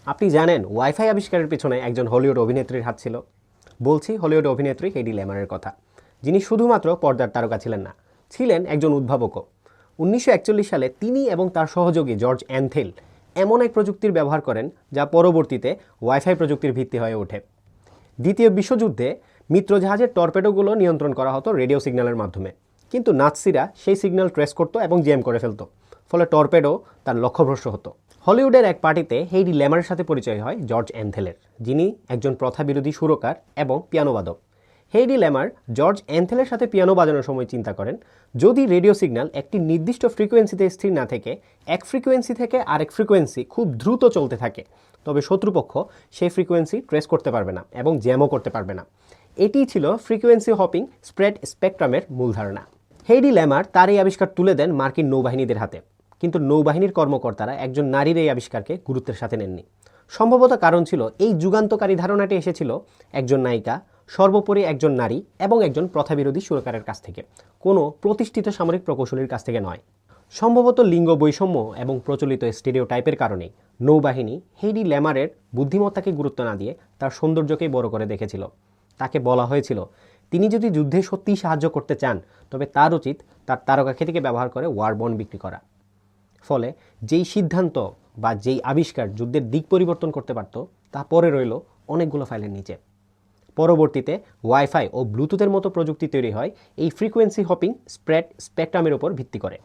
আপনি জানেন ওয়াইফাই আবিষ্কারের পেছনে একজন হলিউড অভিনেত্রীর হাত ছিল? বলছি হলিউড অভিনেত্রী হেডি লেমারের কথা, যিনি শুধুমাত্র পর্দার তারকা ছিলেন না, ছিলেন একজন উদ্ভাবকও। 1941 সালে তিনি এবং তার সহযোগী জর্জ অ্যানথেল এমন এক প্রযুক্তির ব্যবহার করেন যা পরবর্তীতে ওয়াইফাই প্রযুক্তির ভিত্তি হয়ে ওঠে। দ্বিতীয় বিশ্বযুদ্ধে মিত্রজাহাজের টর্পেডোগুলো নিয়ন্ত্রণ করা হতো রেডিও সিগন্যালের মাধ্যমে, কিন্তু নাৎসিরা সেই সিগন্যাল ট্রেস করতো এবং জ্যাম করে ফেলতো, ফলে টর্পেডো তার লক্ষ্যভ্রষ্ট হতো। হলিউডের এক পার্টিতে হেইডি লেমারের সাথে পরিচয় হয় জর্জ অ্যানথেলের, যিনি একজন প্রথাবিরোধী সুরকার এবং পিয়ানোবাদক। হেইডি লেমার জর্জ অ্যানথেলের সাথে পিয়ানো বাজানোর সময় চিন্তা করেন, যদি রেডিও সিগন্যাল একটি নির্দিষ্ট ফ্রিকোয়েন্সিতে স্থির না থেকে এক ফ্রিকোয়েন্সি থেকে আরেক ফ্রিকোয়েন্সি খুব দ্রুত চলতে থাকে, তবে শত্রুপক্ষ সেই ফ্রিকোয়েন্সি ট্রেস করতে পারবে না এবং জ্যামও করতে পারবে না। এটিই ছিল ফ্রিকোয়েন্সি হপিং স্প্রেড স্পেকট্রামের মূল ধারণা। হেইডি লেমার তার এই আবিষ্কার তুলে দেন মার্কিন নৌবাহিনীদের হাতে, কিন্তু নৌবাহিনীর কর্মকর্তারা একজন নারীর এই আবিষ্কারকে গুরুত্বের সাথে নেননি। সম্ভবত কারণ ছিল এই যুগান্তকারী ধারণাটি এসেছিল একজন নায়িকা, সর্বোপরি একজন নারী এবং একজন প্রথাবিরোধী সুরকারের কাছ থেকে, কোনো প্রতিষ্ঠিত সামরিক প্রকৌশলীর কাছ থেকে নয়। সম্ভবত লিঙ্গ বৈষম্য এবং প্রচলিত স্টেরিওটাইপের কারণেই নৌবাহিনী হেইডি লেমারের বুদ্ধিমত্তাকে গুরুত্ব না দিয়ে তার সৌন্দর্যকেই বড় করে দেখেছিল। তাকে বলা হয়েছিল, তিনি যদি যুদ্ধে সত্যিই সাহায্য করতে চান তবে তার উচিত তার তারকাখ্যাতিকে ব্যবহার করে ওয়ার বন্ড বিক্রি করা। ফলে যেই সিদ্ধান্ত বা যেই আবিষ্কার যুদ্ধের দিক পরিবর্তন করতে পারত, তা পরে রইল অনেকগুলো ফাইলের নিচে। পরবর্তীতে ওয়াইফাই ও ব্লুটুথের মতো প্রযুক্তি তৈরি হয় এই ফ্রিকোয়েন্সি হপিং স্প্রেড স্পেকট্রামের উপর ভিত্তি করে।